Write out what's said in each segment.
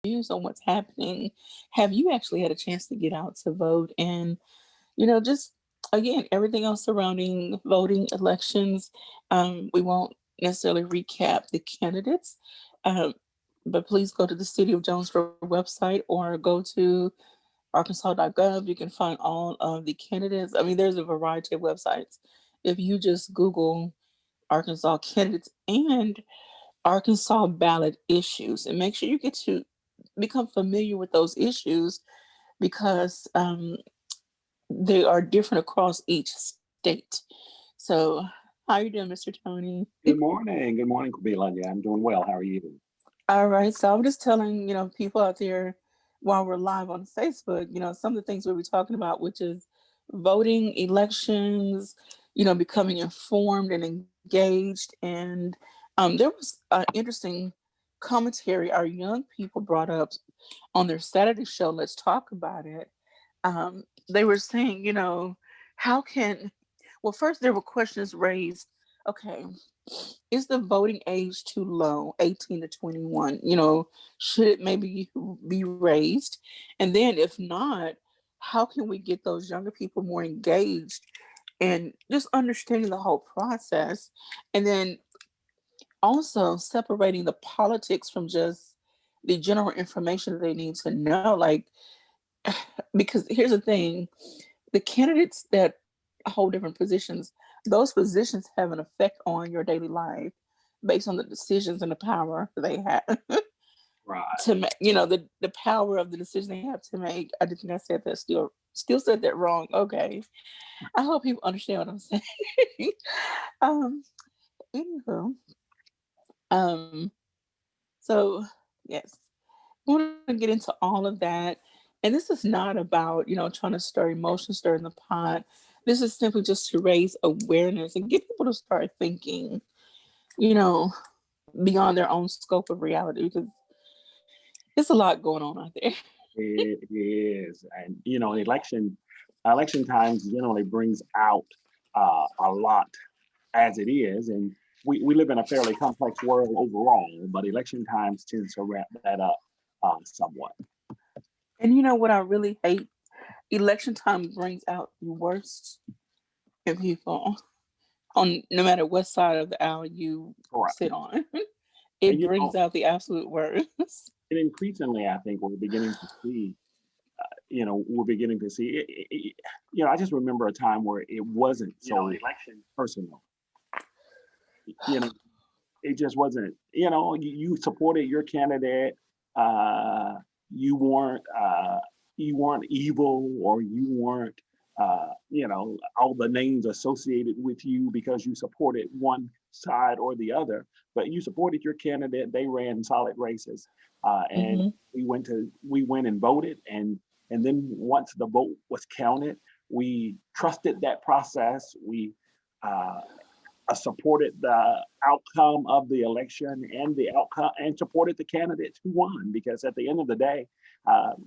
views on what's happening. Have you actually had a chance to get out to vote? And, just again, everything else surrounding voting, elections. We won't necessarily recap the candidates, um, but please go to the City of Jonesboro website or go to arkansas.gov. You can find all of the candidates. I mean, there's a variety of websites. If you just Google Arkansas candidates and Arkansas ballot issues, and make sure you get to become familiar with those issues because they are different across each state. So, how you doing, Mr. Tony? Good morning. Good morning, Kabila. Yeah, I'm doing well. How are you? All right. So I'm just telling, people out there while we're live on Facebook, some of the things we'll be talking about, which is voting, elections, becoming informed and engaged. And there was interesting commentary our young people brought up on their Saturday show. Let's talk about it. They were saying, how can, well, first there were questions raised. Okay, is the voting age too low, 18 to 21? Should it maybe be raised? And then if not, how can we get those younger people more engaged and just understanding the whole process? And then also separating the politics from just the general information that they need to know. Like, because here's the thing, the candidates that hold different positions, those positions have an effect on your daily life based on the decisions and the power they have Right. to make, the power of the decision they have to make. I didn't think I said that, still said that wrong. Okay. I hope people understand what I'm saying. um Anywho, um so yes, I want to get into all of that. And this is not about, trying to stir emotion, stir in the pot. This is simply just to raise awareness and get people to start thinking, you know, beyond their own scope of reality because it's a lot going on out there. It is, and election times generally brings out a lot as it is, and we live in a fairly complex world overall, but election times tends to wrap that up somewhat. And you know what I really hate? Election time brings out the worst in people on no matter what side of the aisle you Correct. sit on. And It brings out the absolute worst. and increasingly, I think we're beginning to see. We're beginning to see. I just remember a time where it wasn't so election personal. You know, it just wasn't. You supported your candidate. Uh, you weren't. You weren't evil, or you weren't. All the names associated with you because you supported one side or the other, but you supported your candidate. They ran solid races, and Hmm. we went and voted, and then once the vote was counted, we trusted that process. We uh, supported the outcome of the election and the outcome and supported the candidates who won, because at the end of the day,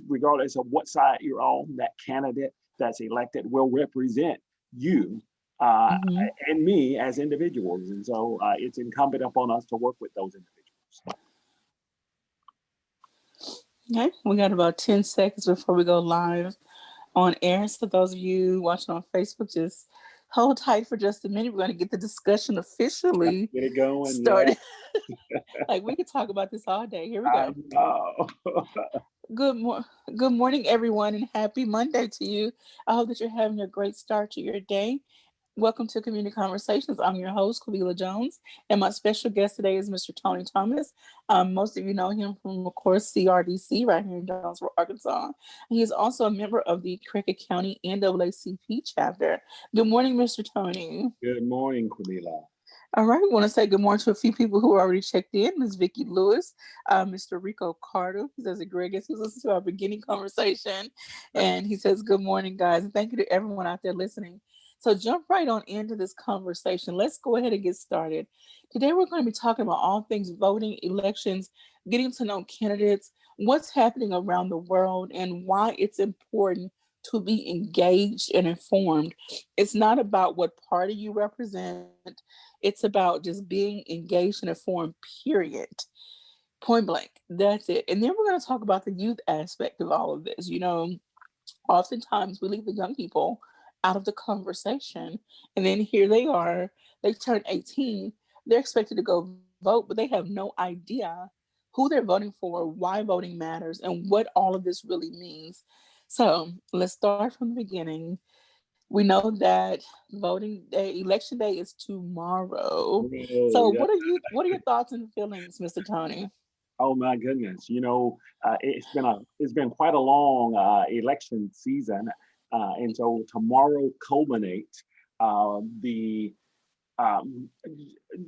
regardless of what side you're on, that candidate that's elected will represent you uh, Hmm. and me as individuals, and so it's incumbent upon us to work with those individuals. Okay, we got about 10 seconds before we go live on air. So those of you watching on Facebook, just hold tight for just a minute. We're going to get the discussion Let's officially get it going. Yeah, started. Like we could talk about this all day. Here we I go. know. Good mor- Good morning, everyone, and happy Monday to you. I hope that you're having a great start to your day. Welcome to Community Conversations. I'm your host, Kavila Jones, and my special guest today is Mr. Tony Thomas. Most of you know him from, of course, CRDC right here in Jonesboro, Arkansas. He is also a member of the Cricket County NAACP chapter. Good morning, Mr. Tony. Good morning, Camila. All right, we want to say good morning to a few people who already checked in. Ms. Vicky Lewis, Mr. Rico Carter. He says, Greg, guess who's listening to our beginning conversation? And he says, good morning, guys. And thank you to everyone out there listening. So jump right on into this conversation. Let's go ahead and get started. Today, we're going to be talking about all things voting, elections, getting to know candidates, what's happening around the world, and why it's important to be engaged and informed. It's not about what party you represent. It's about just being engaged and informed, period. Point blank. That's it. And then we're going to talk about the youth aspect of all of this. Oftentimes we leave the young people out of the conversation, and then here they are, they turn 18, they're expected to go vote, but they have no idea who they're voting for, why voting matters, and what all of this really means. So let's start from the beginning. We know that voting day, election day is tomorrow. Oh, So yeah. what are your thoughts and feelings, Mr. Tony? Oh my goodness. It's been quite a long election season, and so tomorrow culminates the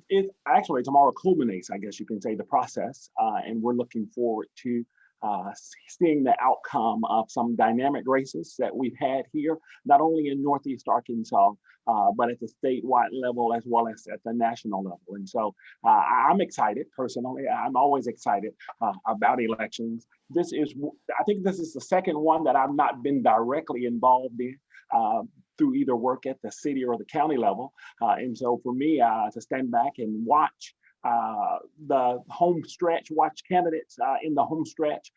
it actually tomorrow culminates, I guess you can say, the process, and we're looking forward to seeing the outcome of some dynamic races that we've had here, not only in Northeast Arkansas, but at the statewide level as well as at the national level. And so I'm excited personally. I'm always excited about elections. I think this is the second one that I've not been directly involved in. Through either work at the city or the county level. And so for me to stand back and watch the home stretch, watch candidates in the home stretch,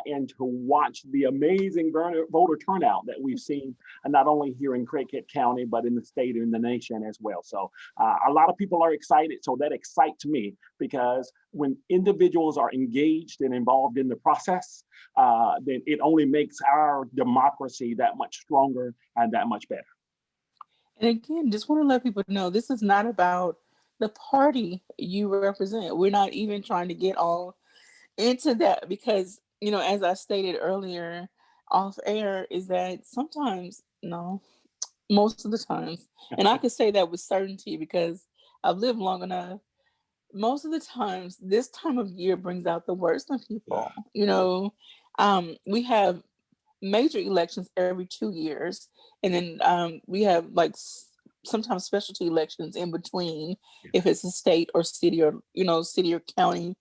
and to watch the amazing voter turnout that we've seen, not only here in Craighead County, but in the state and in the nation as well. So a lot of people are excited. So that excites me because when individuals are engaged and involved in the process, then it only makes our democracy that much stronger and that much better. And again, just want to let people know this is not about the party you represent. We're not even trying to get all into that because, as I stated earlier off air, is that sometimes, no, most of the times, and I can say that with certainty because I've lived long enough, most of the times, this time of year brings out the worst in Yeah. people. We have major elections every 2 years, and then we have like sometimes specialty elections in between if it's a state or city or city or county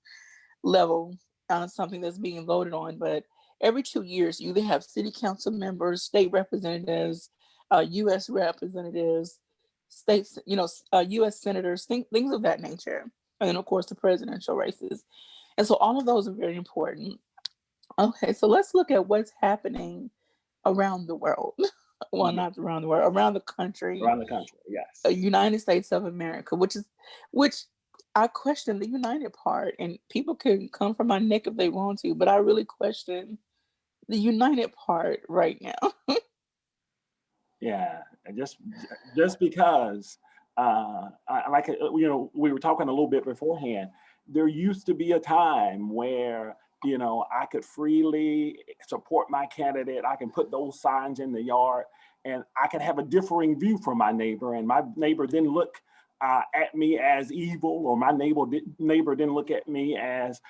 level something that's being voted on. But every 2 years, you either have city council members, state representatives, U.S. representatives, states, U.S. senators, things of that nature, and then of course the presidential races. And so all of those are very important. Okay, so let's look at what's happening around the world. Well, Yeah. not around the world, around the country, Around the country, yes. United States of America, which I question the united part, and people can come from my neck if they want to, but I really question the united part right now. Yeah, and just because, we were talking a little bit beforehand. There used to be a time where I could freely support my candidate. I can put those signs in the yard, and I can have a differing view from my neighbor, and my neighbor didn't look at me as evil, or my neighbor didn't look at me as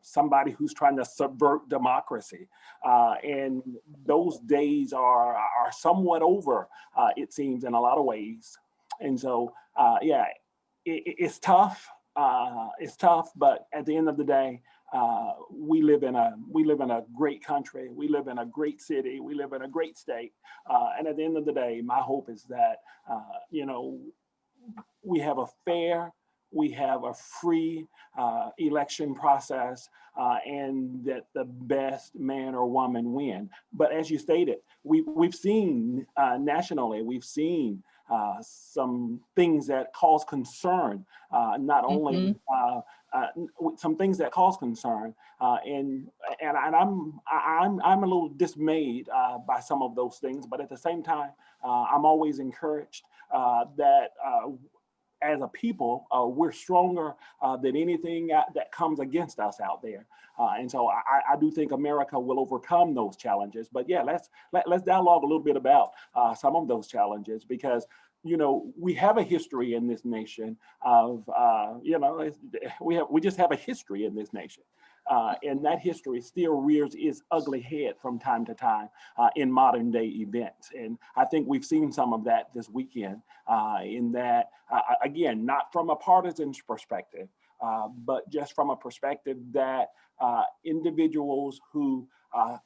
somebody who's trying to subvert democracy. And those days are somewhat over, it seems, in a lot of ways. And so, yeah, it's tough. It's tough, but at the end of the day, we live in a great country. We live in a great city. We live in a great state. And at the end of the day, my hope is that we have a fair, we have a free election process, and that the best man or woman win. But as you stated, we've seen nationally, we've seen some things that cause concern, not only Mhm. some things that cause concern, and I'm a little dismayed by some of those things, but at the same time, I'm always encouraged that as a people, we're stronger than anything that comes against us out there. And so I do think America will overcome those challenges. But yeah, let's dialogue a little bit about some of those challenges, because we have a history in this nation of we just have a history in this nation. And that history still rears its ugly head from time to time in modern day events. And I think we've seen some of that this weekend, in that, again, not from a partisan perspective, but just from a perspective that individuals who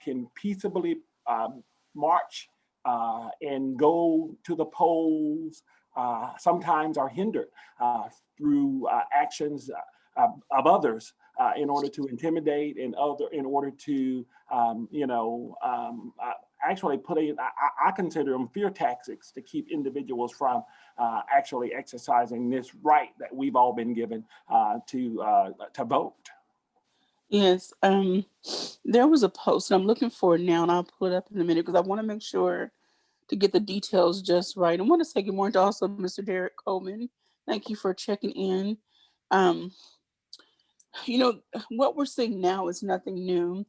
can peaceably march and go to the polls sometimes are hindered through actions of others in order to intimidate and in order to, actually I consider them fear tactics to keep individuals from actually exercising this right that we've all been given to vote. Yes. There was a post, and I'm looking for it now, and I'll pull it up in a minute because I want to make sure to get the details just right. I want to say good morning to also Mr. Derek Coleman. Thank you for checking in. Um, you know, what we're seeing now is nothing new.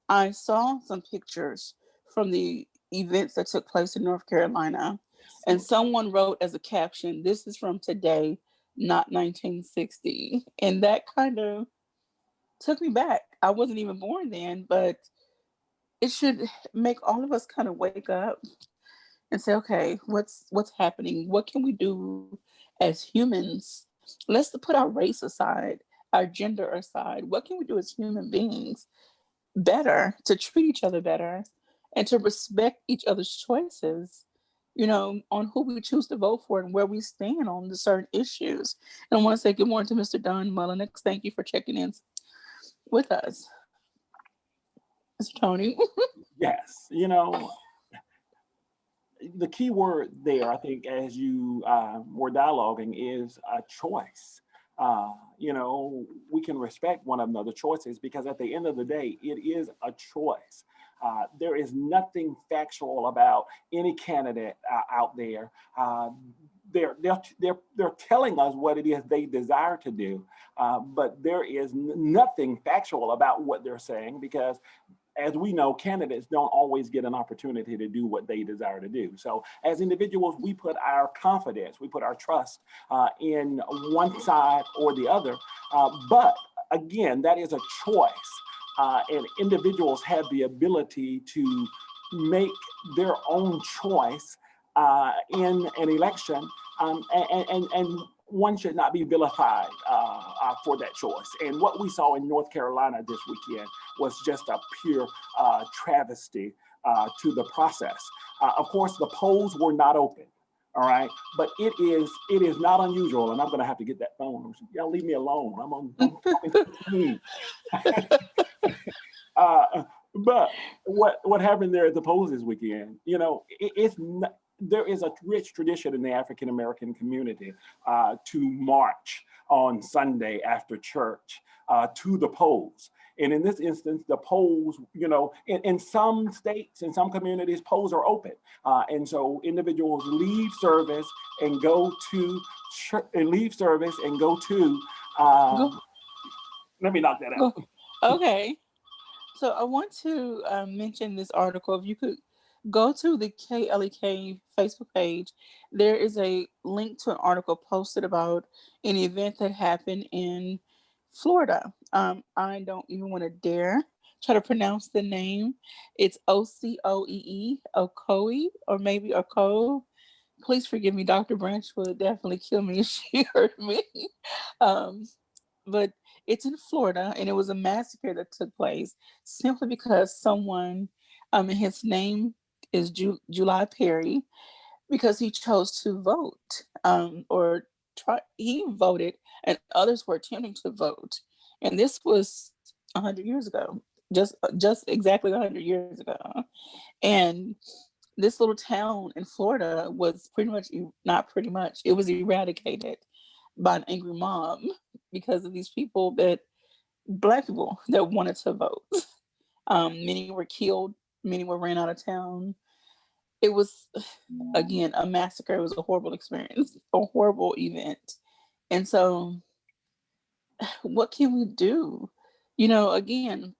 I saw some pictures from the events that took place in North Carolina, and someone wrote as a caption, "This is from today, not 1960." And that kind of took me back. I wasn't even born then, but it should make all of us kind of wake up and say, okay, what's happening? What can we do as humans? Let's put our race aside, our gender aside. What can we do as human beings better to treat each other better and to respect each other's choices, on who we choose to vote for and where we stand on the certain issues. And I want to say good morning to Mr. Don Mullenix. Thank you for checking in with us. Mr. Tony. Yes, the key word there, I think, as you were dialoguing, is a choice. We can respect one another's choices because at the end of the day, it is a choice. There is nothing factual about any candidate out there. They're telling us what it is they desire to do, but there is nothing factual about what they're saying because, as we know, candidates don't always get an opportunity to do what they desire to do. So as individuals, we put our confidence, we put our trust in one side or the other. But again, that is a choice. And individuals have the ability to make their own choice in an election. And one should not be vilified for that choice. And what we saw in North Carolina this weekend was just a pure travesty to the process. Of course, the polls were not open. All right, but it is not unusual, and I'm going to have to get that phone. Y'all leave me alone. I'm but what happened there at the polls this weekend? It's not, there is a rich tradition in the African American community to march on Sunday after church to the polls. And in this instance, the polls, in some states, in some communities, polls are open. And so individuals leave service and go to church, let me knock that out. Okay. So I want to mention this article. If you could go to the KLEK Facebook page, there is a link to an article posted about an event that happened in Florida. I don't even want to dare try to pronounce the name. It's OCOEE, Ocoee, or maybe Oco. Please forgive me. Dr. Branch would definitely kill me if she heard me. Um, but it's in Florida, and it was a massacre that took place simply because someone, and his name is July Perry, because he chose to vote, he voted, and others were attempting to vote, and this was 100 years ago, just exactly 100 years ago, and this little town in Florida was pretty much, not pretty much, it was eradicated by an angry mob because of these people Black people that wanted to vote. Many were killed, many were ran out of town. It was, again, a massacre. It was a horrible experience, a horrible event. And so, what can we do? Again,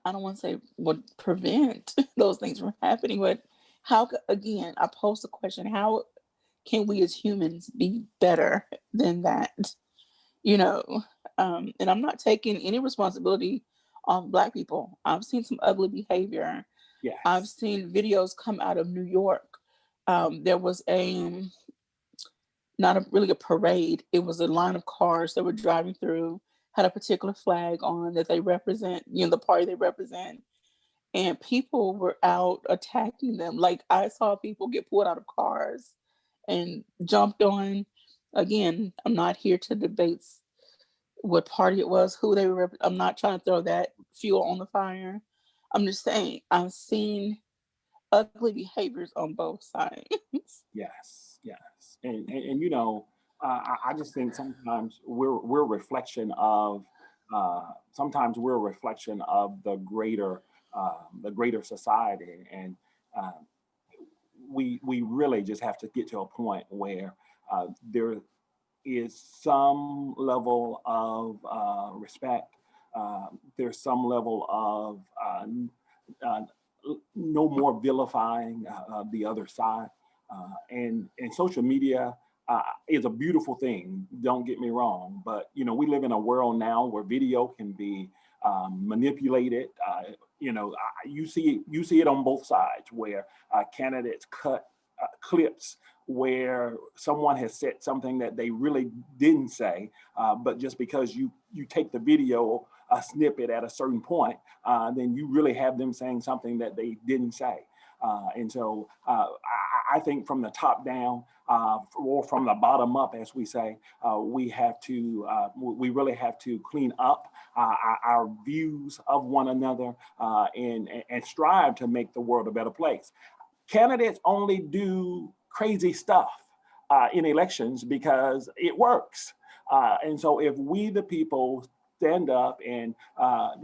I don't want to say would prevent those things from happening, but again, I pose the question, how can we as humans be better than that? you know and I'm not taking any responsibility on Black people. I've seen some ugly behavior. Yes. I've seen videos come out of New York. There was not really a parade, it was a line of cars that were driving through, had a particular flag on that they represent, the party they represent, and people were out attacking them. Like, I saw people get pulled out of cars and jumped on. Again, I'm not here to debate what party it was, who they were. I'm not trying to throw that fuel on the fire. I'm just saying I've seen ugly behaviors on both sides. Yes, yes, and you know, I just think sometimes we're a reflection of sometimes we're a reflection of the greater society, and uh, we really just have to get to a point where there is some level of respect. There's some level of uh, no more vilifying the other side. And social media is a beautiful thing. Don't get me wrong, but you know we live in a world now where video can be manipulated. You know, you see it on both sides where candidates cut clips where someone has said something that they really didn't say, but just because you take the video a snippet at a certain point, then you really have them saying something that they didn't say. And so I think from the top down or from the bottom up, as we say, we really have to clean up our views of one another and strive to make the world a better place. Candidates only do crazy stuff in elections because it works. And so if we, the people, stand up and, I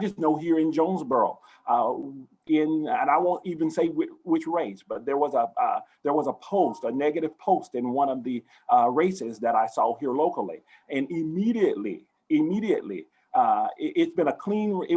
just know here in Jonesboro, and I won't even say which race, but there was a post, a negative post in one of the races that I saw here locally, and immediately, it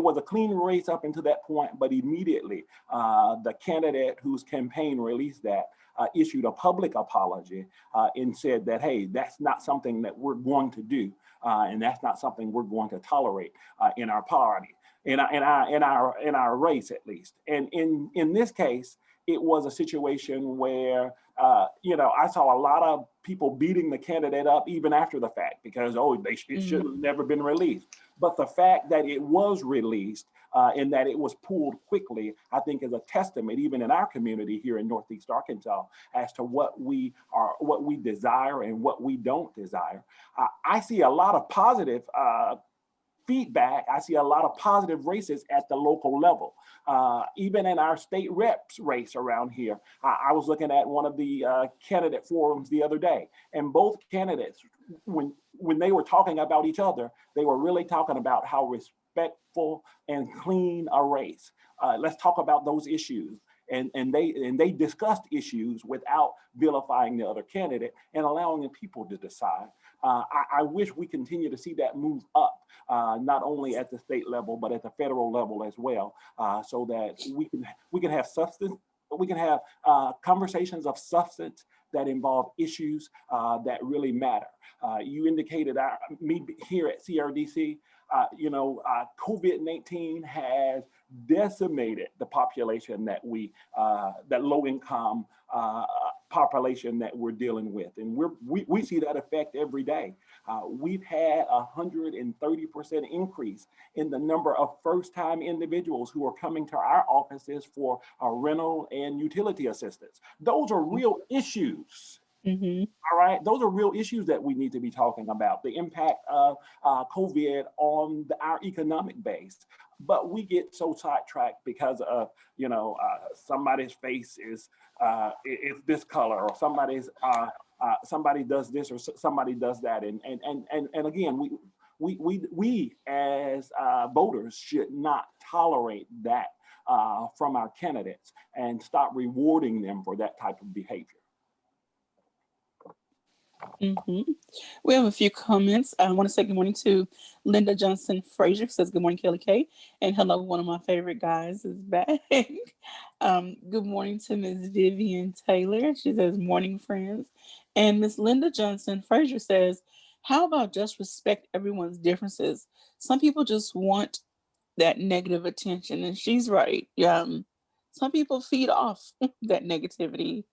was a clean race up until that point, but immediately the candidate whose campaign released that issued a public apology and said that, hey, that's not something that we're going to do, and that's not something we're going to tolerate in our party, in our race at least. And in this case, it was a situation where I saw a lot of people beating the candidate up even after the fact because it should have never been released. But the fact that it was released and that it was pulled quickly, I think is a testament, even in our community here in Northeast Arkansas, as to what we desire and what we don't desire. I see a lot of positive feedback. I see a lot of positive races at the local level. Even in our state reps race around here, I was looking at one of the candidate forums the other day, and both candidates, when they were talking about each other, they were really talking about how respectful and clean a race. Let's talk about those issues. And they discussed issues without vilifying the other candidate and allowing the people to decide. I wish we continue to see that move up, not only at the state level, but at the federal level as well, so that we can have substance, we can have conversations of substance that involve issues that really matter. You indicated me here at CRDC, COVID-19 has decimated the population that low income population that we're dealing with, and we see that effect every day. We've had 130% increase in the number of first-time individuals who are coming to our offices for rental and utility assistance. Those are real issues. Mm-hmm. All right, those are real issues that we need to be talking about. The impact of COVID on our economic base, but we get so sidetracked because of somebody's face is this color, or somebody does this or somebody does that, and again we as voters should not tolerate that from our candidates and stop rewarding them for that type of behavior. Mm-hmm. We have a few comments. I want to say good morning to Linda Johnson Frazier, says good morning, Kelly K. And hello, one of my favorite guys is back. Good morning to Miss Vivian Taylor. She says morning, friends. And Miss Linda Johnson Frazier says, how about just respect everyone's differences? Some people just want that negative attention, and she's right. Some people feed off that negativity,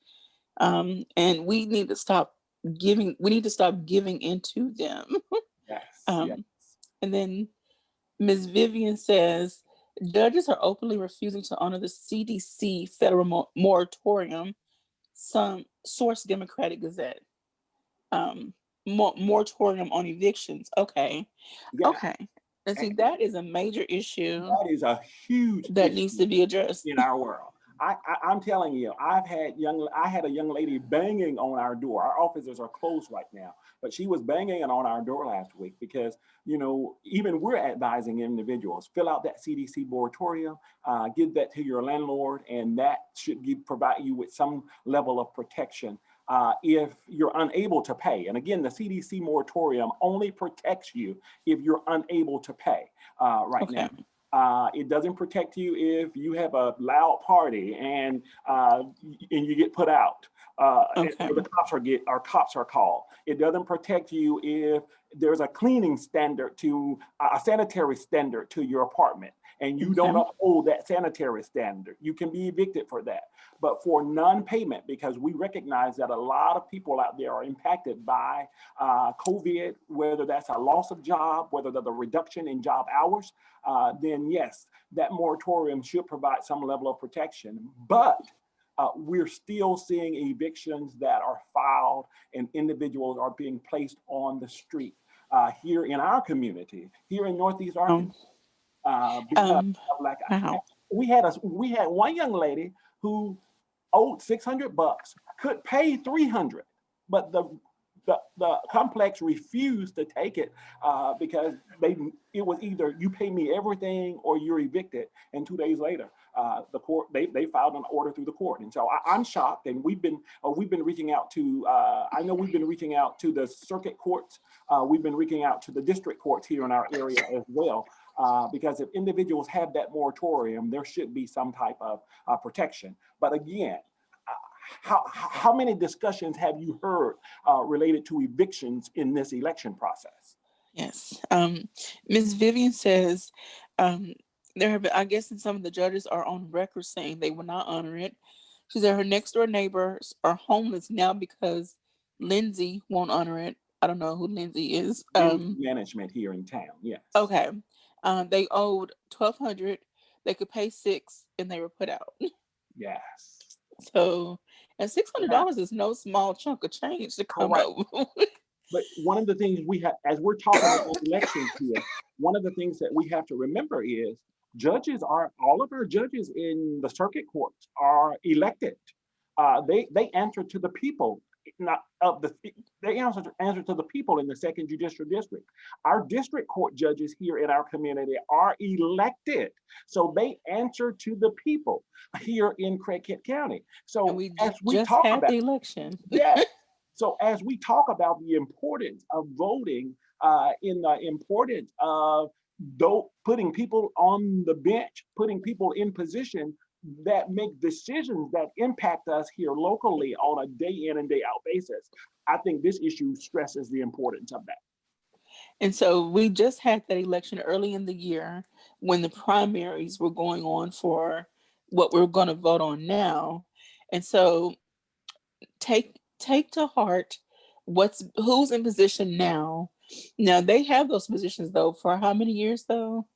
and we need to stop giving into them. Yes. Yes. And then Ms. Vivian says judges are openly refusing to honor the CDC federal moratorium. Some source Democratic Gazette. moratorium on evictions. Okay. Yeah, Okay. And see, and that is a major issue that is a huge that needs issue to be addressed. in our world. I'm telling you, I had a young lady banging on our door. Our offices are closed right now, but she was banging on our door last week because, even we're advising individuals, fill out that CDC moratorium, give that to your landlord, and that should provide you with some level of protection if you're unable to pay. And again, the CDC moratorium only protects you if you're unable to pay right Okay. now. It doesn't protect you if you have a loud party and you get put out. Okay. The cops are called. It doesn't protect you if there's a cleaning standard to a sanitary standard to your apartment and you don't uphold that sanitary standard. You can be evicted for that. But for non-payment, because we recognize that a lot of people out there are impacted by COVID, whether that's a loss of job, whether there's a reduction in job hours, then yes, that moratorium should provide some level of protection. But we're still seeing evictions that are filed and individuals are being placed on the street here in our community, here in Northeast Arkansas. Because of lack of, we had one young lady who owed $600, could pay $300, but the complex refused to take it because it was either you pay me everything or you're evicted. And 2 days later, the court they filed an order through the court. And so I'm shocked. And we've been reaching out to I know we've been reaching out to the circuit courts. We've been reaching out to the district courts here in our area as well. Because if individuals have that moratorium, there should be some type of protection. But again, how many discussions have you heard related to evictions in this election process? Yes. Ms. Vivian says there have been, I guess, and some of the judges are on record saying they will not honor it. She said her next door neighbors are homeless now because Lindsay won't honor it. I don't know who Lindsay is. Management here in town. Yes. Okay. They owed $1,200. They could pay $600, and they were put out. Yes. So, and $600 is no small chunk of change to come up. But one of the things we have, as we're talking about elections here, one of the things that we have to remember is all of our judges in the circuit courts are elected. They answer to the people. They answer to the people in the second judicial district. Our district court judges here in our community are elected, so they answer to the people here in Craighead County. So as we talk about the election, yes. So as we talk about the importance of voting, in the importance of putting people on the bench, putting people in position that make decisions that impact us here locally on a day in and day out basis, I think this issue stresses the importance of that. And so we just had that election early in the year when the primaries were going on for what we're going to vote on now. And so take to heart who's in position now. Now they have those positions though for how many years though?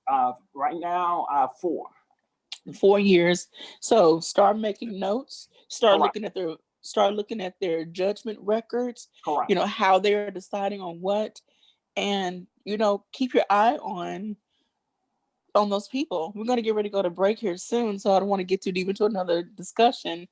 Right now, 4 years. So start making notes, start looking at their judgment records. Correct. How they're deciding on what, and keep your eye on those people. We're going to get ready to go to break here soon, so I don't want to get too deep into another discussion.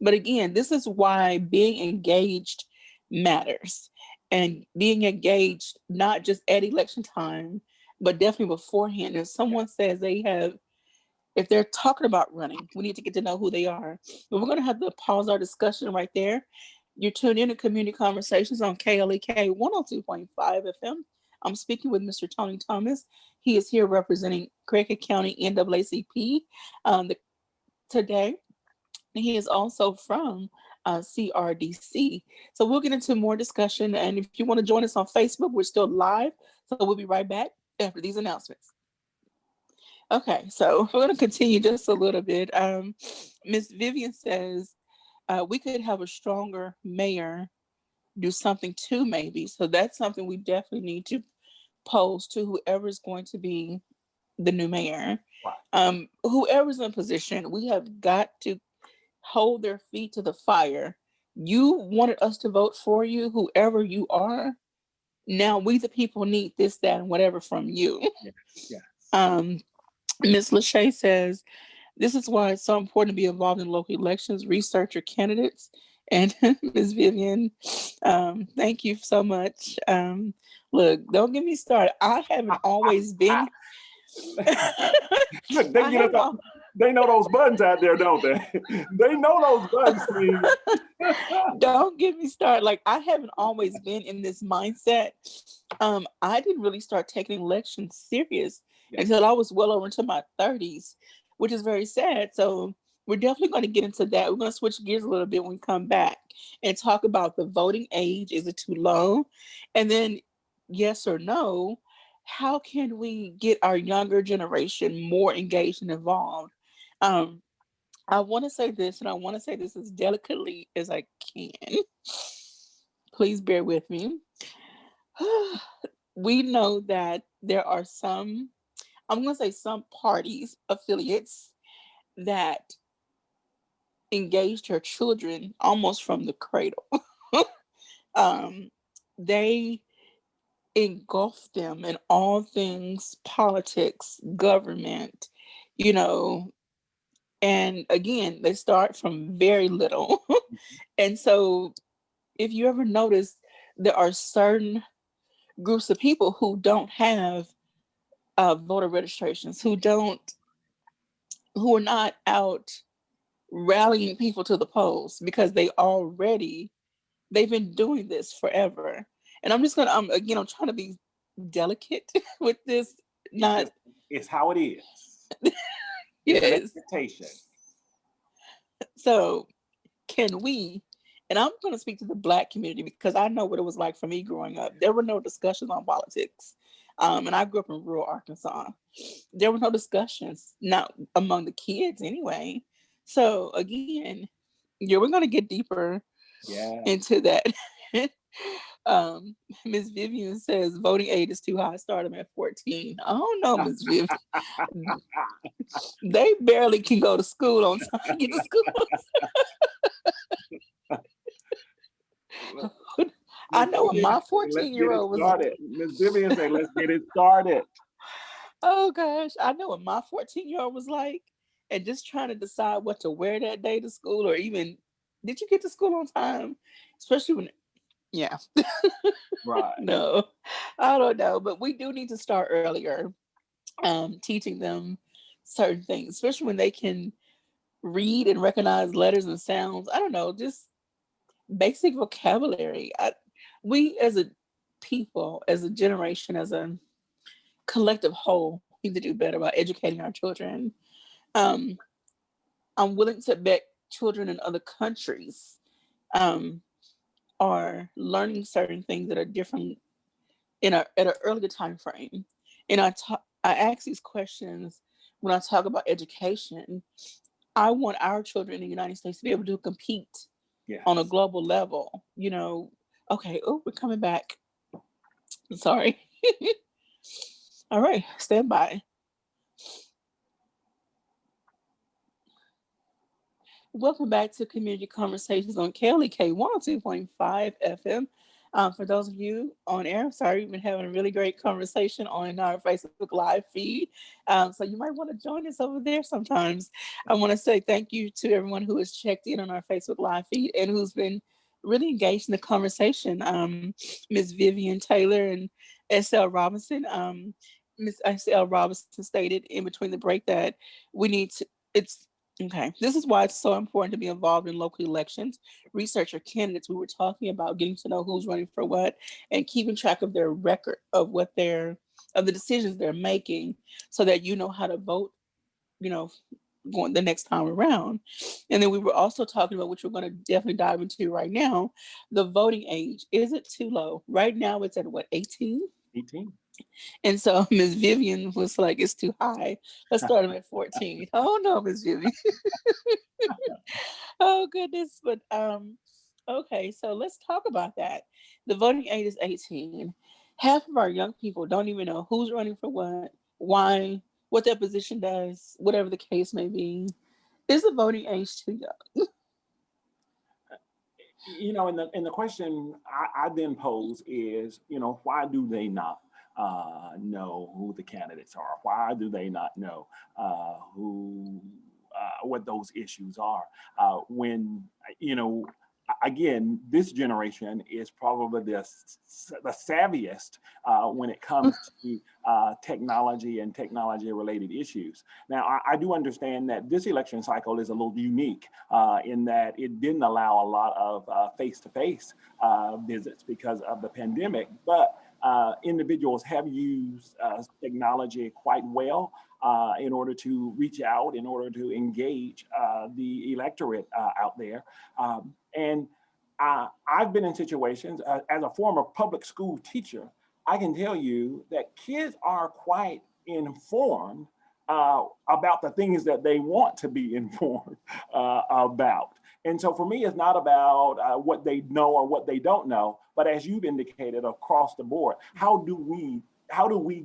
But again, this is why being engaged matters, and being engaged not just at election time, but definitely beforehand. If someone says if they're talking about running, we need to get to know who they are. But we're going to have to pause our discussion right there. You're tuned in to Community Conversations on KLEK 102.5 FM. I'm speaking with Mr. Tony Thomas. He is here representing Craighead County NAACP today. He is also from CRDC. So we'll get into more discussion. And if you want to join us on Facebook, we're still live. So we'll be right back after these announcements. Okay, so we're going to continue just a little bit. Ms. Vivian says we could have a stronger mayor do something too, maybe. So that's something we definitely need to pose to whoever's going to be the new mayor. Whoever's in position, we have got to hold their feet to the fire. You wanted us to vote for you, whoever you are. Now we the people need this, that, and whatever from you. Yes, yes. Ms. Lachey says, this is why it's so important to be involved in local elections, research your candidates. And Ms. Vivian, thank you so much. Look, don't get me started. I haven't always been. Look, they know those buttons out there, don't they? They know those buttons, Steve. Don't get me started. Like, I haven't always been in this mindset. I didn't really start taking elections serious until I was well over into my 30s, which is very sad. So we're definitely going to get into that. We're going to switch gears a little bit when we come back and talk about the voting age. Is it too low? And then, yes or no, how can we get our younger generation more engaged and involved? I want to say this, and I want to say this as delicately as I can. Please bear with me. We know that there are some, I'm going to say some parties, affiliates that engage their children almost from the cradle. They engulf them in all things politics, government, you know, and again, they start from very little. And so if you ever notice, there are certain groups of people who don't have voter registrations, who are not out rallying people to the polls because they've been doing this forever. And I'm trying to be delicate with this. It's how it is. Yes. It's an expectation. So can we, and I'm going to speak to the Black community because I know what it was like for me growing up. There were no discussions on politics. And I grew up in rural Arkansas. There were no discussions, not among the kids anyway. So again, we're going to get deeper into that. Ms. Vivian says voting age is too high. Start them at 14. I don't know, Ms. Vivian. They barely can go to school on time. Get to school on time. I know when my 14-year-old was started. Ms. Vivian said, let's get it started. Oh gosh, I know what my 14-year-old was like, and just trying to decide what to wear that day to school, or even did you get to school on time? Especially when, yeah. Right. No, I don't know, but we do need to start earlier, teaching them certain things, especially when they can read and recognize letters and sounds. I don't know, just basic vocabulary. We as a people, as a generation, as a collective whole, need to do better about educating our children. I'm willing to bet children in other countries are learning certain things that are different at an earlier time frame. And I ask these questions when I talk about education. I want our children in the United States to be able to compete on a global level. Okay, we're coming back. Sorry. All right, stand by. Welcome back to Community Conversations on KLEK 102.5 FM. For those of you on air, sorry, we've been having a really great conversation on our Facebook Live feed. So you might want to join us over there sometimes. I want to say thank you to everyone who has checked in on our Facebook Live feed and who's been really engaged in the conversation. Ms. Vivian Taylor and S.L. Robinson. Ms. S.L. Robinson stated in between the break that we need to, okay, this is why it's so important to be involved in local elections, research your candidates. We were talking about getting to know who's running for what and keeping track of their record of of the decisions they're making so that you know how to vote, going the next time around. And then we were also talking about, which we're going to definitely dive into right now, the voting age. Is it too low? Right now it's at what, 18? 18. And so Ms. Vivian was like, it's too high. Let's start them at 14. Oh no, Ms. Vivian. Oh goodness. But okay, so let's talk about that. The voting age is 18. Half of our young people don't even know who's running for what, why, what their position does, whatever the case may be. Is the voting age too young? And the question I then pose is, why do they not know who the candidates are? Why do they not know who what those issues are? When you know, again, this generation is probably the savviest when it comes to technology and technology related issues. Now, I do understand that this election cycle is a little unique in that it didn't allow a lot of face-to-face visits because of the pandemic, but individuals have used technology quite well in order to reach out, in order to engage the electorate out there. And I've been in situations as a former public school teacher, I can tell you that kids are quite informed about the things that they want to be informed about. And so for me, it's not about what they know or what they don't know, but as you've indicated across the board, how do we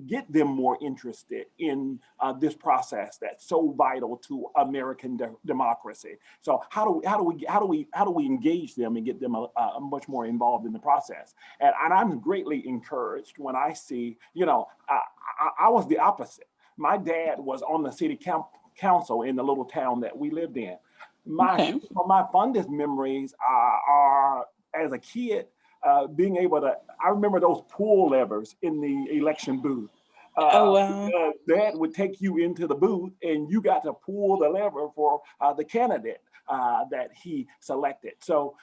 get them more interested in this process that's so vital to American democracy? So how do we engage them and get them much more involved in the process? And I'm greatly encouraged when I see, I was the opposite. My dad was on the city council in the little town that we lived in. My fondest memories are as a kid being able to, I remember those pull levers in the election booth. Oh, wow. Dad would take you into the booth and you got to pull the lever for the candidate that he selected. So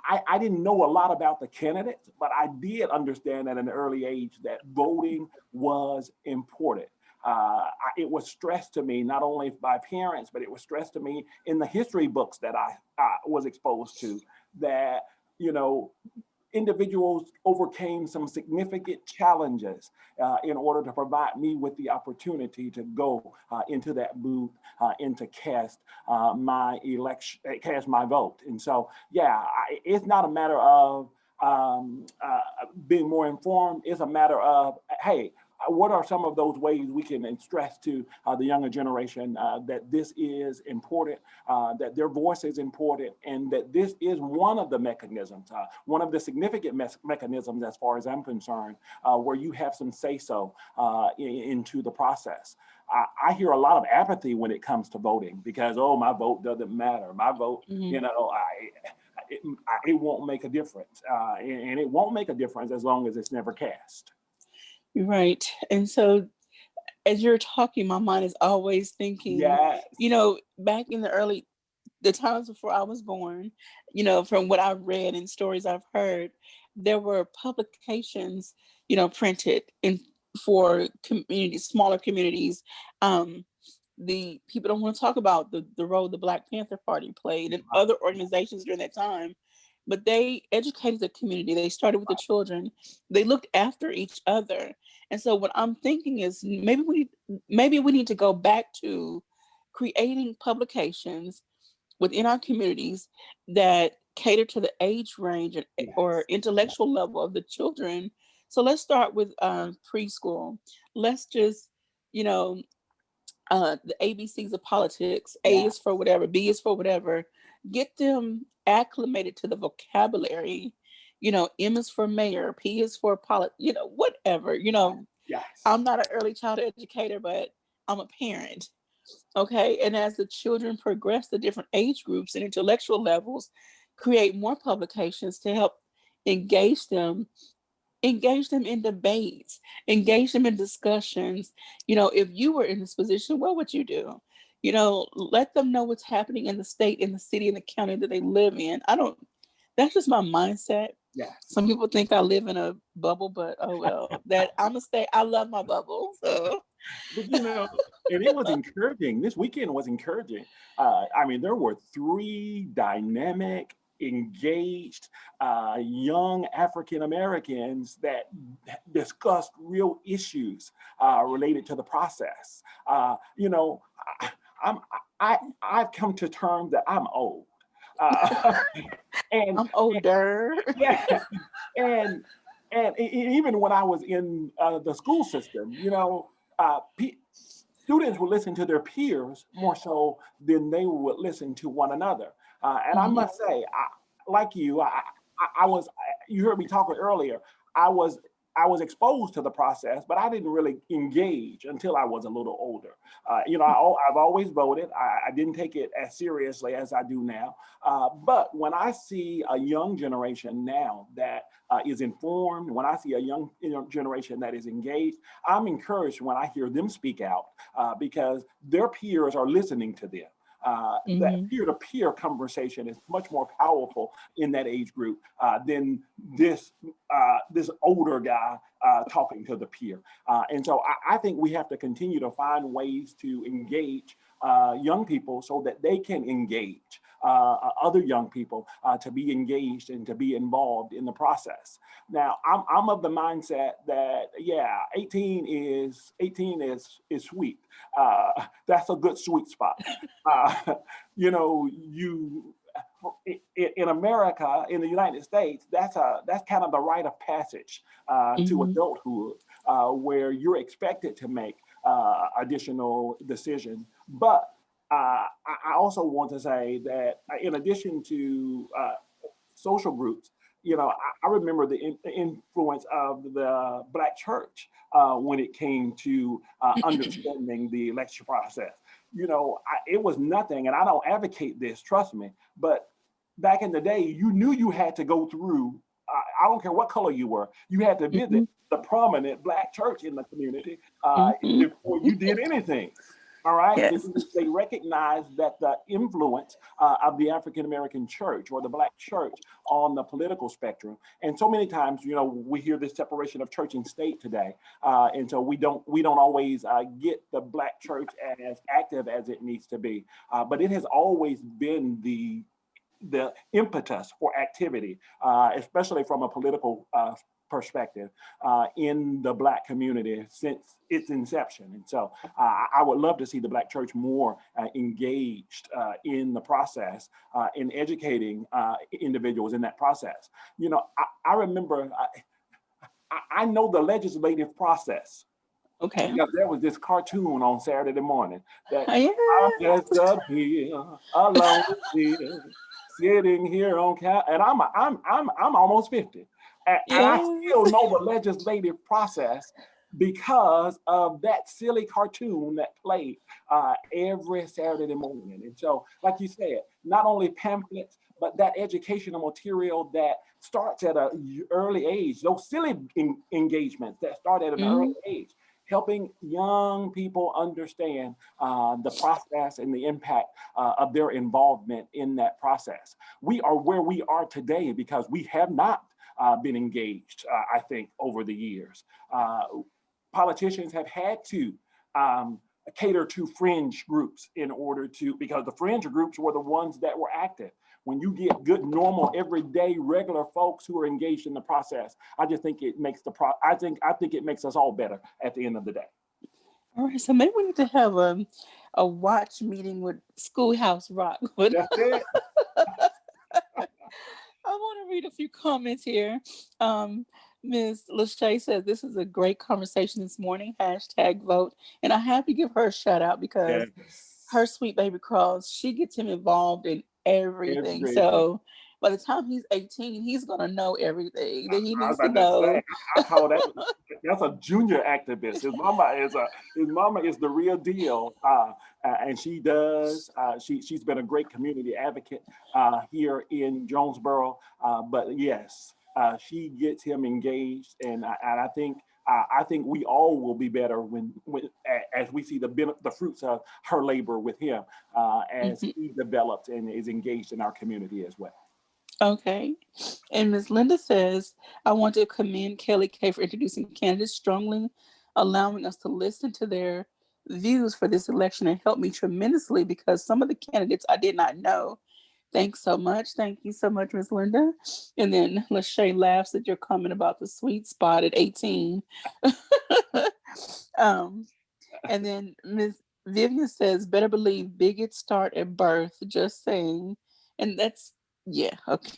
I didn't know a lot about the candidates, but I did understand at an early age that voting was important. It was stressed to me, not only by parents, but it was stressed to me in the history books that I was exposed to, that, individuals overcame some significant challenges in order to provide me with the opportunity to go into that booth and to cast cast my vote. And so, it's not a matter of being more informed. It's a matter of, hey, what are some of those ways we can stress to the younger generation that this is important, that their voice is important, and that this is one of the mechanisms, one of the significant mechanisms, as far as I'm concerned, where you have some say-so into the process. I hear a lot of apathy when it comes to voting because, oh, my vote doesn't matter. My vote, it won't make a difference. And it won't make a difference as long as it's never cast. Right. And so as you're talking, my mind is always thinking, Yes. back in the times before I was born, from what I've read and stories I've heard, there were publications, printed for communities, smaller communities. The people don't want to talk about the role the Black Panther Party played and other organizations during that time, but they educated the community. They started with the children. They looked after each other. And so what I'm thinking is maybe we need to go back to creating publications within our communities that cater to the age range or intellectual level of the children. So let's start with preschool. Let's just, the ABCs of politics. A is for whatever, B is for whatever. Get them acclimated to the vocabulary. M is for mayor, P is for whatever. I'm not an early childhood educator, but I'm a parent. Okay. And as the children progress the different age groups and intellectual levels, create more publications to help engage them in debates, engage them in discussions. If you were in this position, what would you do? Let them know what's happening in the state, in the city, in the county that they live in. That's just my mindset. Yeah. Some people think I live in a bubble, but oh well, that I'm gonna stay. I love my bubble. So. But and it was encouraging. This weekend was encouraging. There were 3 dynamic, engaged young African Americans that discussed real issues related to the process. I've come to terms that I'm old. And I'm older. And even when I was in the school system, students would listen to their peers more so than they would listen to one another. And I must say, like you, I was. You heard me talking earlier. I was I was exposed to the process, but I didn't really engage until I was a little older. I've always voted. I didn't take it as seriously as I do now. But when I see a young generation now that is informed, when I see a young generation that is engaged, I'm encouraged when I hear them speak out because their peers are listening to them. That Hmm. peer-to-peer conversation is much more powerful in that age group than this older guy talking to the peer. And so I think we have to continue to find ways to engage young people so that they can engage other young people to be engaged and to be involved in the process. Now, I'm of the mindset that yeah, 18 is sweet. That's a good sweet spot. Uh, you in America, in the United States, that's kind of the rite of passage to Hmm. adulthood, where you're expected to make additional decisions. But I also want to say that in addition to social groups, I remember the influence of the Black church when it came to understanding the election process. It was nothing, and I don't advocate this, trust me, but back in the day, you knew you had to go through, I don't care what color you were, you had to visit Hmm. the prominent Black church in the community Hmm. before you did anything. All right, Yes. because they recognized that the influence of the African American church or the Black church on the political spectrum, and so many times, we hear this separation of church and state today, and so we don't always get the Black church as active as it needs to be, but it has always been the impetus for activity, especially from a political perspective in the Black community since its inception. And so I would love to see the Black church more engaged in the process, in educating individuals in that process. I remember, I know the legislative process Okay. because there was this cartoon on Saturday morning that Yeah. I'm just up here alone with you, sitting here on count, and I'm almost 50, and I Yes. still know the legislative process because of that silly cartoon that played every Saturday morning. And so, like you said, not only pamphlets, but that educational material that starts at an early age, those silly engagements that start at an early Hmm. age, helping young people understand the process and the impact of their involvement in that process. We are where we are today because we have not been engaged, I think, over the years. Politicians have had to cater to fringe groups in order to, because the fringe groups were the ones that were active. When you get good, normal, everyday, regular folks who are engaged in the process, I just think it makes I think it makes us all better at the end of the day. All right. So maybe we need to have a watch meeting with Schoolhouse Rock. But That's it. I want to read a few comments here. Um, Ms. Lachey says this is a great conversation this morning. Hashtag vote, and I have to give her a shout out because her Yes. sweet baby Cross, she gets him involved in everything. Everything. So by the time he's 18, he's gonna know everything that he I was needs to about to say, know. I call that that's a junior activist. His mama is the real deal, and she does. She's been a great community advocate here in Jonesboro. But yes, she gets him engaged, and I think we all will be better when as we see the fruits of her labor with him as Mhm. he develops and is engaged in our community as well. Okay. And Ms. Linda says, I want to commend Kelly Kay for introducing candidates strongly, allowing us to listen to their views for this election and helped me tremendously because some of the candidates I did not know. Thanks so much. Thank you so much, Ms. Linda. And then Lachey laughs at your comment about the sweet spot at 18. um, and then Ms. Vivian says, better believe bigots start at birth. Just saying. And that's, yeah, okay.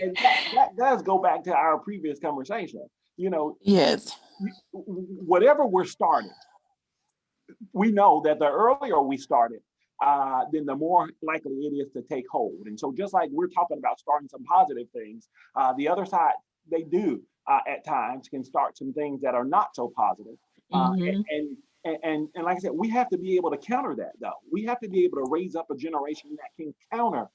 And that does go back to our previous conversation. You know, Yes. whatever we're starting, we know that the earlier we started, then the more likely it is to take hold. And so just like we're talking about starting some positive things, the other side, they do at times can start some things that are not so positive. Mm-hmm. And like I said, we have to be able to counter that, though. We have to be able to raise up a generation that can counter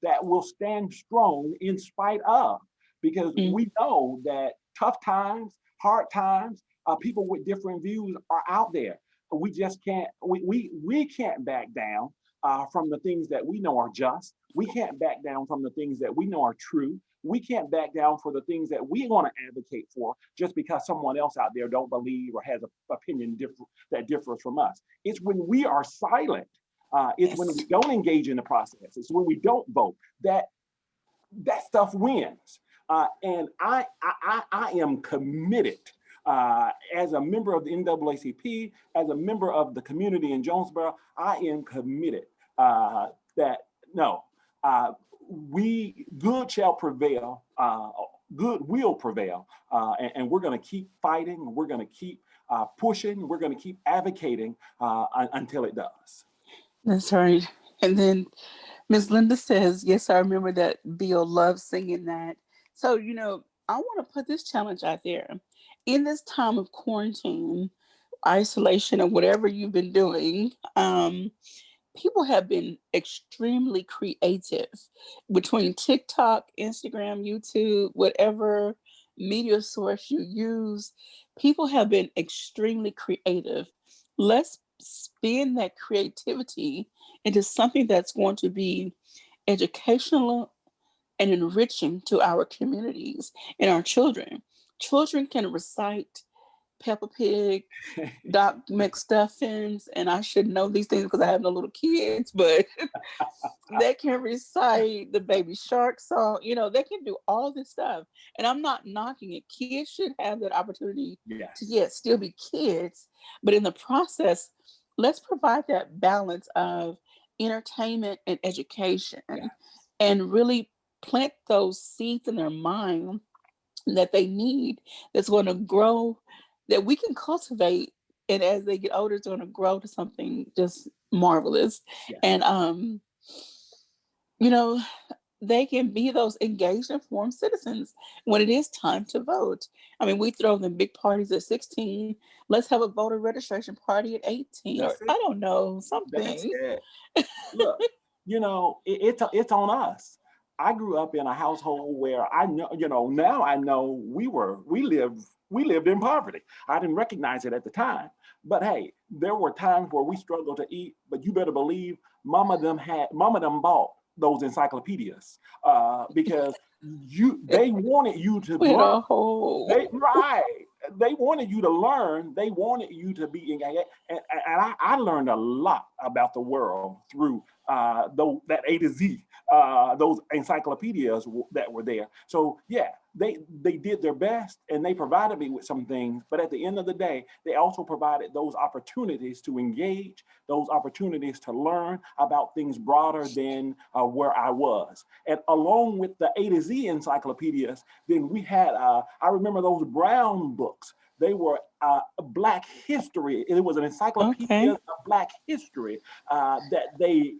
that will stand strong in spite of, because we know that tough times, hard times, people with different views are out there. We just can't, we can't back down from the things that we know are just. We can't back down from the things that we know are true. We can't back down for the things that we want to advocate for just because someone else out there don't believe or has an opinion that differs from us. It's when we are silent, it's when we don't engage in the process, it's when we don't vote that stuff wins. And I am committed as a member of the NAACP, as a member of the community in Jonesboro. I am committed that no, good shall prevail, good will prevail, and we're going to keep fighting. We're going to keep pushing. We're going to keep advocating until it does. That's right. And then Miss Linda says, yes, I remember that Bill loved singing that. So, I want to put this challenge out there. In this time of quarantine, isolation, or whatever you've been doing, people have been extremely creative between TikTok, Instagram, YouTube, whatever media source you use. People have been extremely creative. Let's spin that creativity into something that's going to be educational and enriching to our communities and our children. Children can recite Peppa Pig, Doc McStuffins, and I should know these things because I have no little kids, but they can recite the Baby Shark song. They can do all this stuff. And I'm not knocking it. Kids should have that opportunity to, yes, still be kids. But in the process, let's provide that balance of entertainment and education and really plant those seeds in their mind that they need, that's going to grow, that we can cultivate, and as they get older, it's going to grow to something just marvelous. And they can be those engaged, informed citizens when it is time to vote. I mean, we throw them big parties at 16. Let's have a voter registration party at 18, or I don't know, something. Look, it's on us. I grew up in a household where I know, now I know we lived in poverty. I didn't recognize it at the time. But hey, there were times where we struggled to eat, but you better believe mama them bought those encyclopedias because they wanted you to learn. They wanted you to learn. They wanted you to be engaged. And I learned a lot about the world through that A to Z, those encyclopedias that were there. So yeah, they did their best and they provided me with some things. But at the end of the day, they also provided those opportunities to engage, those opportunities to learn about things broader than where I was. And along with the A to Z encyclopedias, then we had, I remember those brown books. They were Black history. It was an encyclopedia of Black history that they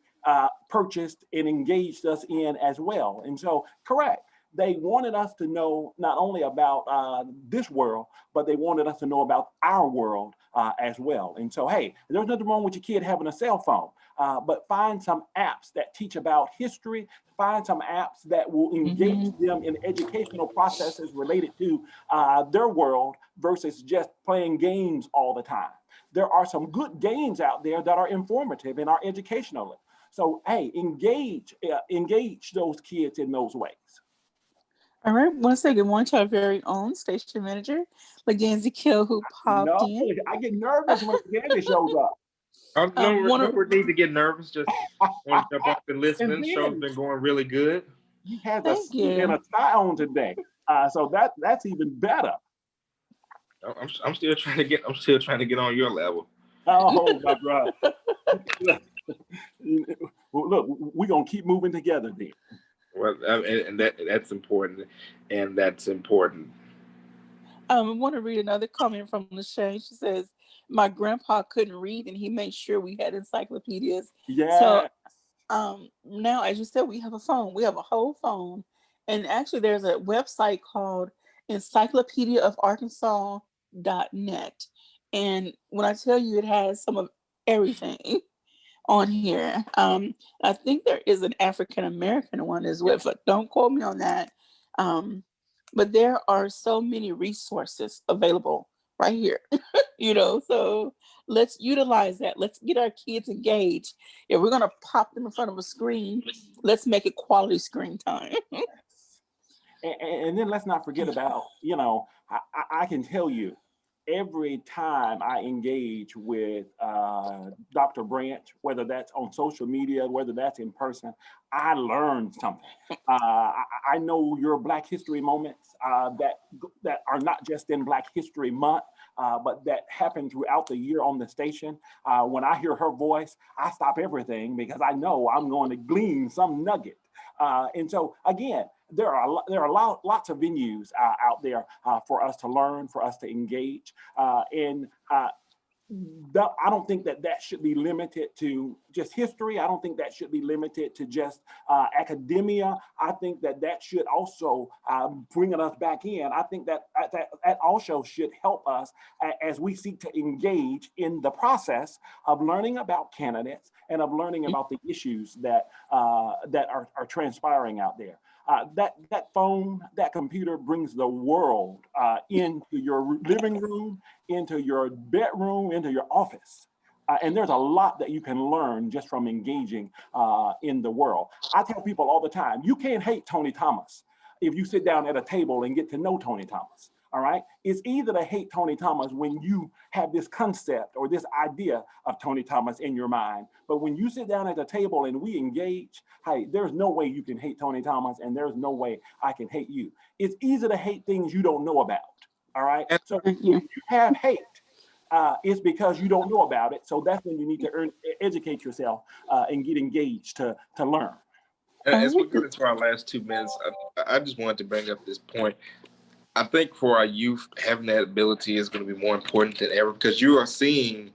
purchased and engaged us in as well. And so, correct. They wanted us to know not only about this world, but they wanted us to know about our world as well. And so, hey, there's nothing wrong with your kid having a cell phone, but find some apps that teach about history, find some apps that will engage them in educational processes related to their world versus just playing games all the time. There are some good games out there that are informative and are educational. So, hey, engage those kids in those ways. All right. Want to say good morning to our very own station manager, Leganzi Kill, who popped in. I get nervous when Leganzi shows up. No need to get nervous. Just want to jump up and listen. The show's been going really good. He has a suit and a tie on today, so that's even better. I'm still trying to get. I'm still trying to get on your level. Oh my brother! Look, we're gonna keep moving together then. Well, and that's important, and that's important. I want to read another comment from Lachey. She says, my grandpa couldn't read, and he made sure we had encyclopedias. Yeah. So now, as you said, we have a phone. We have a whole phone, and actually, there's a website called encyclopediaofarkansas.net. And when I tell you, it has some of everything on here. I think there is an African American one as well, but don't quote me on that. But there are so many resources available right here, so let's utilize that. Let's get our kids engaged. If we're going to pop them in front of a screen, let's make it quality screen time. And then let's not forget about, I can tell you, every time I engage with Dr. Branch, whether that's on social media, whether that's in person, I learn something. I know your Black History moments that are not just in Black History Month, but that happen throughout the year on the station. When I hear her voice, I stop everything because I know I'm going to glean some nugget. And so again, there are lots of venues out there for us to learn, for us to engage, and I don't think that should be limited to just history. I don't think that should be limited to just academia. I think that should also bring us back in. I think that also should help us as we seek to engage in the process of learning about candidates and of learning about the issues that are transpiring out there. That phone, that computer brings the world into your living room, into your bedroom, into your office. And there's a lot that you can learn just from engaging in the world. I tell people all the time, you can't hate Tony Thomas if you sit down at a table and get to know Tony Thomas. All right. It's easy to hate Tony Thomas when you have this concept or this idea of Tony Thomas in your mind. But when you sit down at the table and we engage, hey, there's no way you can hate Tony Thomas, and there's no way I can hate you. It's easy to hate things you don't know about. All right. So if you have hate, it's because you don't know about it. So that's when you need to educate yourself and get engaged to learn. As we get into our last 2 minutes, I just wanted to bring up this point. I think for our youth, having that ability is going to be more important than ever, because you are seeing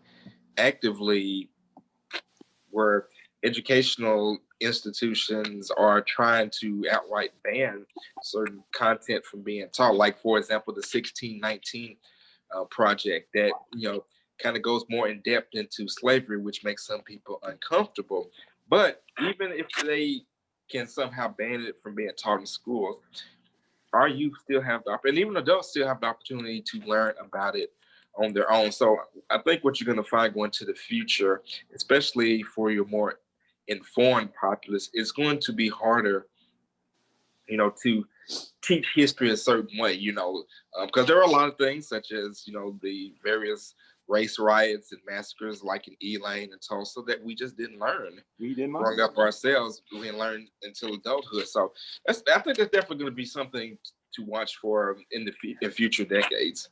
actively where educational institutions are trying to outright ban certain content from being taught. Like, for example, the 1619 project that, kind of goes more in depth into slavery, which makes some people uncomfortable. But even if they can somehow ban it from being taught in schools, our youth still have the opportunity, and even adults still have the opportunity to learn about it on their own. So I think what you're going to find going to the future, especially for your more informed populace, is going to be harder, to teach history a certain way, because there are a lot of things such as, the various race riots and massacres like in Elaine and Tulsa that we just didn't learn. We didn't growing up ourselves. We didn't learn until adulthood. So I think that's definitely going to be something to watch for in future decades.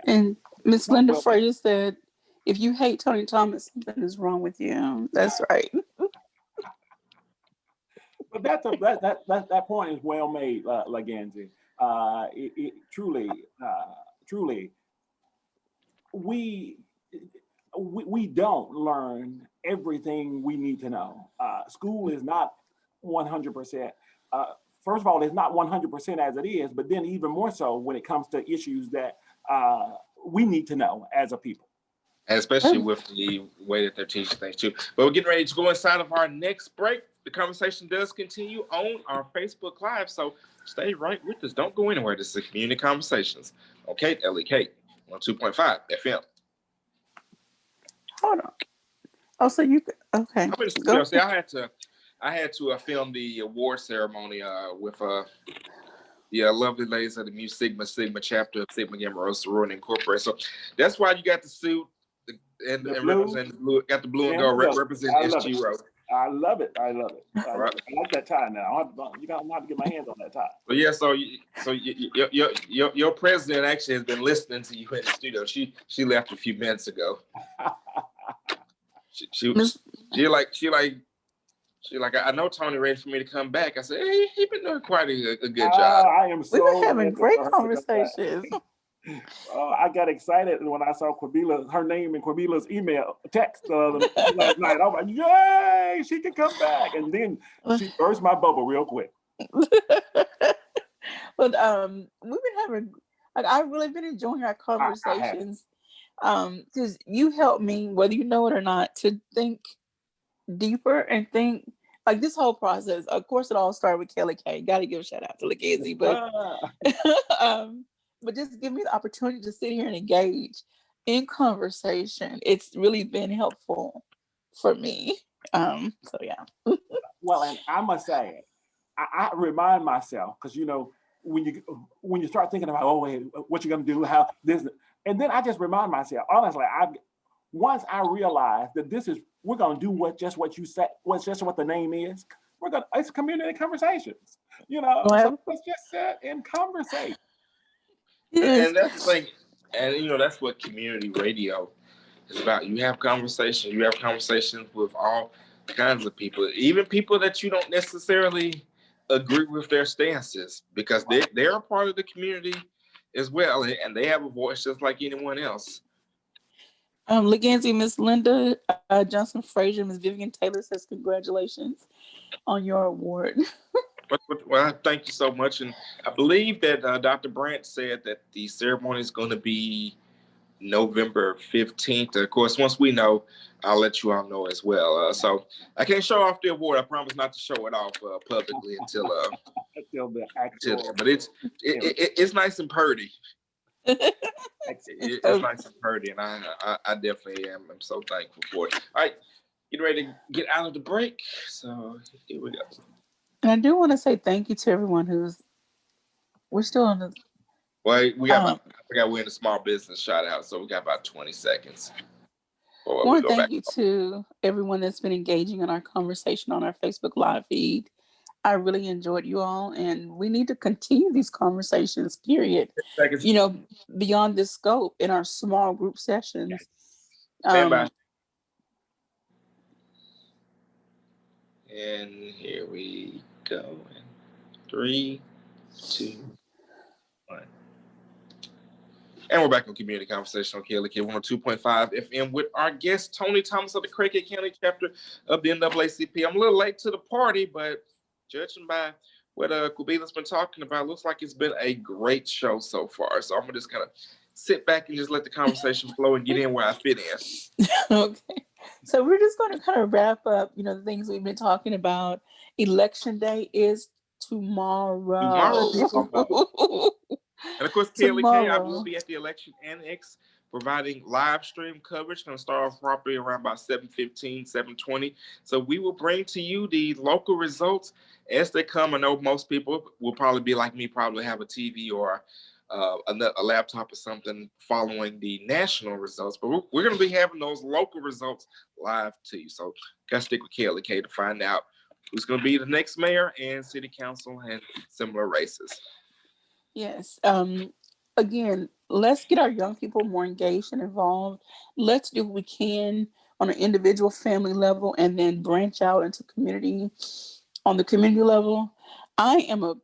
And Miss Linda Frazier said, if you hate Tony Thomas, something is wrong with you. That's right. But that point is well made, Laganzi. It truly, we don't learn everything we need to know. School is not 100%. First of all, it's not 100% as it is, but then even more so when it comes to issues that we need to know as a people. And especially with the way that they're teaching things too. But we're getting ready to go inside of our next break. The conversation does continue on our Facebook Live, so stay right with us. Don't go anywhere. This is Community Conversations. Okay, LEK 102.5 FM. Hold on. Oh, so you okay? I had to film the award ceremony with the lovely ladies of the Mu Sigma chapter of Sigma Gamma Rho Sorority Incorporated. So that's why you got the suit and represent blue, got the blue and gold represent SGRO. I love it. I like that tie now. You don't have to get my hands on that tie. But yeah, so your president actually has been listening to you in the studio. She left a few minutes ago. She I know Tony ready for me to come back. I said, hey, he been doing quite a good job. I am so. We've been having great conversations. I got excited when I saw her name in Quabila's email text last night. I was like, yay, she can come back. And then she burst my bubble real quick. But we've been having, like, I've really been enjoying our conversations. Because you help me, whether you know it or not, to think deeper and think like this whole process. Of course, it all started with Kelly K. Got to give a shout out to Lakenzie, but just give me the opportunity to sit here and engage in conversation. It's really been helpful for me. So yeah. Well, and I must say, I remind myself, because when you start thinking about, oh wait, what you're gonna do, how this, and then I just remind myself, honestly, once I realize that we're gonna do what you said, just what the name is. It's community conversations, Well, so let's just sit and conversate. And that's the thing, and that's what community radio is about. You have conversations with all kinds of people, even people that you don't necessarily agree with their stances, because they're a part of the community as well, and they have a voice just like anyone else. Lakenzie, Miss Linda Johnson Frazier, Miss Vivian Taylor says congratulations on your award. Well, thank you so much. And I believe that Dr. Brandt said that the ceremony is going to be November 15th. Of course, once we know, I'll let you all know as well. So I can't show off the award. I promise not to show it off publicly until the actual. But it's nice and purdy. It's nice and purdy, and I definitely am. I'm so thankful for it. All right, getting ready to get out of the break. So here we go. And I do want to say thank you to everyone we're still on the. Well, we got. I forgot we're in the small business shout out, so we got about 20 seconds. I want to thank you to everyone that's been engaging in our conversation on our Facebook Live feed. I really enjoyed you all, and we need to continue these conversations, period. Beyond this scope in our small group sessions. Stand by. And here we go. 3, 2, 1. And we're back on Community Conversation on KLK 102.5 FM with our guest, Tony Thomas of the Craighead County chapter of the NAACP. I'm a little late to the party, but judging by what Quabila's been talking about, looks like it's been a great show so far. So I'm going to just kind of sit back and just let the conversation flow and get in where I fit in. Okay. So we're just going to kind of wrap up, the things we've been talking about. Election day is tomorrow. And of course, KLK, I will be at the Election Annex providing live stream coverage. Going to start off properly around about 7:15, 7:20. So we will bring to you the local results as they come. I know most people will probably be like me, probably have a TV or a laptop or something following the national results. But we're going to be having those local results live to you. So got to stick with KLK to find out who's going to be the next mayor and city council and similar races. Yes. Again, let's get our young people more engaged and involved. Let's do what we can on an individual family level and then branch out into community on the community level. I am a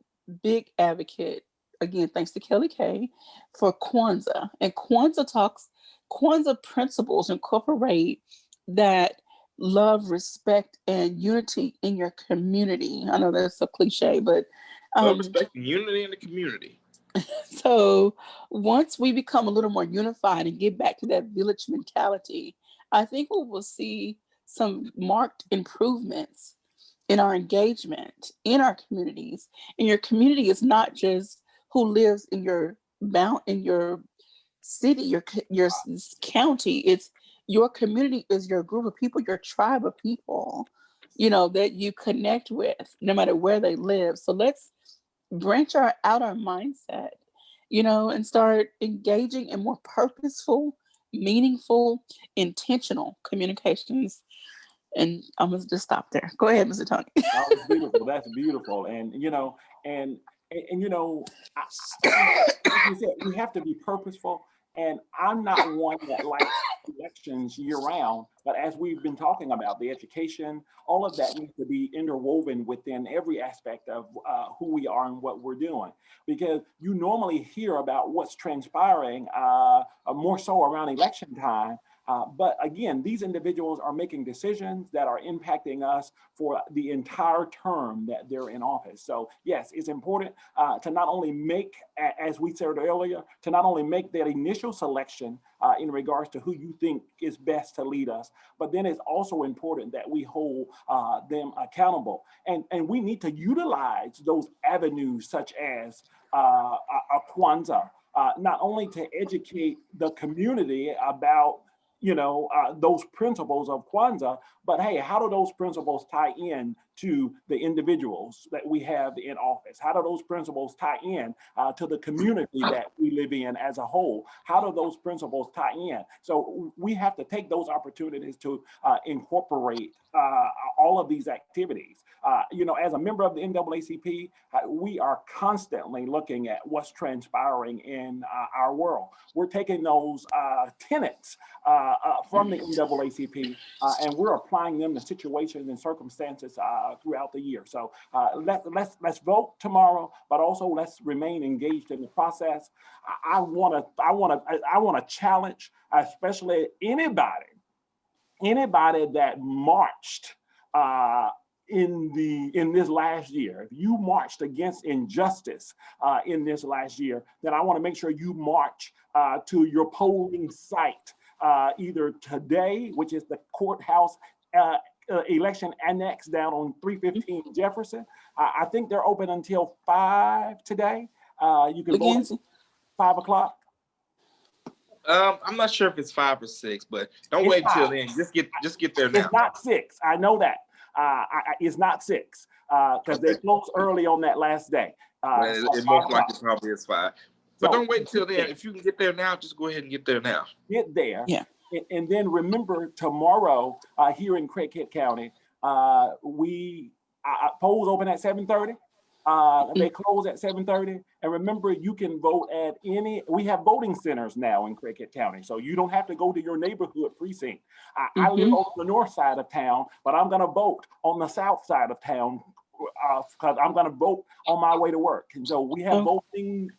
big advocate, again, thanks to Kelly K, for Kwanzaa. And Kwanzaa principles incorporate that love, respect, and unity in your community. I know that's a cliche, but respect and unity in the community. So once we become a little more unified and get back to that village mentality, I think we will see some marked improvements in our engagement in our communities. And your community is not just who lives in your city, your county. It's your community is your group of people, your tribe of people, that you connect with no matter where they live. So let's branch out our mindset, and start engaging in more purposeful, meaningful, intentional communications. And I'm gonna just stop there. Go ahead, Mr. Tony. That's beautiful. That's beautiful. And like you said, we have to be purposeful And I'm not one that likes elections year round, but as we've been talking about, the education, all of that needs to be interwoven within every aspect of who we are and what we're doing. Because you normally hear about what's transpiring more so around election time. But again, these individuals are making decisions that are impacting us for the entire term that they're in office. So yes, it's important to not only make, as we said earlier, to not only make that initial selection in regards to who you think is best to lead us, but then it's also important that we hold them accountable. And we need to utilize those avenues such as Kwanzaa, not only to educate the community about those principles of Kwanzaa, but hey, how do those principles tie in to the individuals that we have in office? How do those principles tie in to the community that we live in as a whole? How do those principles tie in? So we have to take those opportunities to incorporate all of these activities. As a member of the NAACP, we are constantly looking at what's transpiring in our world. We're taking those tenets from the NAACP and we're applying them to situations and circumstances throughout the year. So let's vote tomorrow, but also let's remain engaged in the process. I want to challenge, especially anybody that marched in this last year. If you marched against injustice in this last year, then I want to make sure you march to your polling site either today, which is the courthouse election annex down on 315 Jefferson. I think they're open until 5 today. You can vote at 5 o'clock. I'm not sure if it's 5 or 6, but don't wait until then. Just get there now. It's not 6. I know that. It's not 6 because they closed early on that last day. It most likely probably is 5. But don't wait until then. If you can get there now, just go ahead and get there now. Get there. Yeah. And then remember tomorrow here in Craighead County, polls open at 7:30. They close at 7:30. And remember, you can vote at we have voting centers now in Craighead County. So you don't have to go to your neighborhood precinct. I live on the north side of town, but I'm going to vote on the south side of town because I'm going to vote on my way to work. And so we have voting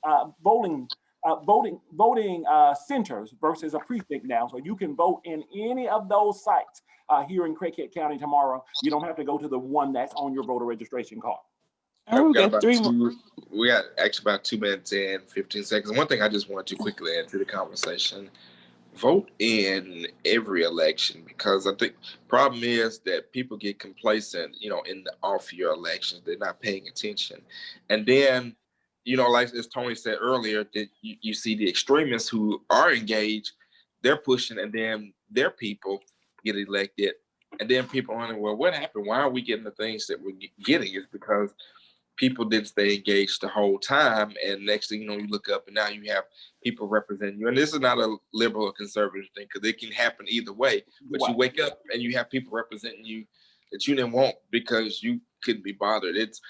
centers versus a precinct now. So you can vote in any of those sites here in Craighead County tomorrow. You don't have to go to the one that's on your voter registration card. We got actually about 2 minutes and 15 seconds. One thing I just want to quickly add to the conversation: vote in every election, because I think the problem is that people get complacent, in the off-year elections. They're not paying attention. And then, like as Tony said earlier, that you see the extremists who are engaged, they're pushing, and then their people get elected. And then people are wondering, well, what happened? Why are we getting the things that we're getting? It's because people didn't stay engaged the whole time. And next thing you know, you look up and now you have people representing you. And this is not a liberal or conservative thing, because it can happen either way. But you wake up and you have people representing you that you didn't want because you couldn't be bothered. It's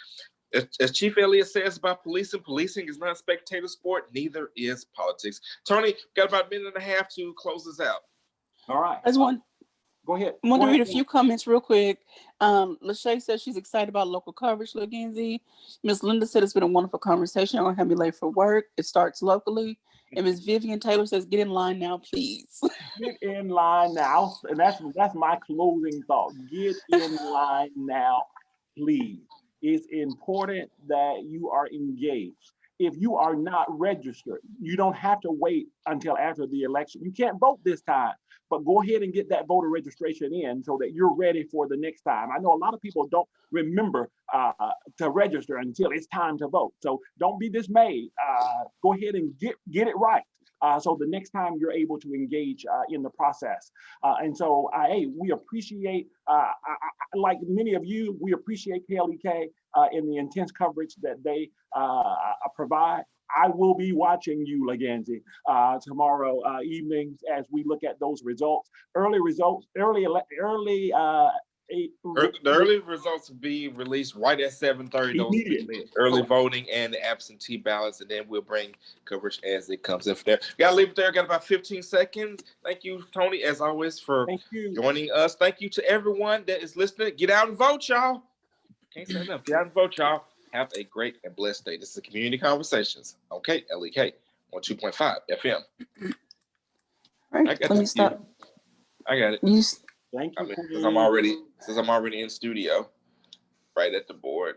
as Chief Elliott says about policing is not a spectator sport, neither is politics. Tony, got about a minute and a half to close this out. All right. Go ahead. I want to read a few comments real quick. Lachey says she's excited about local coverage, Lagenzi. Miss Linda said it's been a wonderful conversation. I don't have to be late for work. It starts locally. And Miss Vivian Taylor says, get in line now, please. Get in line now. And that's my closing thought. Get in line now, please. It's important that you are engaged. If you are not registered, you don't have to wait until after the election. You can't vote this time, but go ahead and get that voter registration in so that you're ready for the next time. I know a lot of people don't remember to register until it's time to vote. So don't be dismayed. Go ahead and get it right. So the next time you're able to engage in the process. And so, hey, we appreciate, like many of you, we appreciate KLEK in the intense coverage that they provide. I will be watching you, Lagenzi, tomorrow evenings as we look at those results. Early The early results will be released right at 7:30. Immediately. Early voting and the absentee ballots, and then we'll bring coverage as it comes in from there. Gotta leave it there. Got about 15 seconds. Thank you, Tony, as always, for joining us. Thank you to everyone that is listening. Get out and vote, y'all. Can't say enough. Get out and vote, y'all. Have a great and blessed day. This is Community Conversations. Okay, LEK 102.5 FM. All right, let me stop. I got it. Thank you. Since I'm already in studio, right at the board.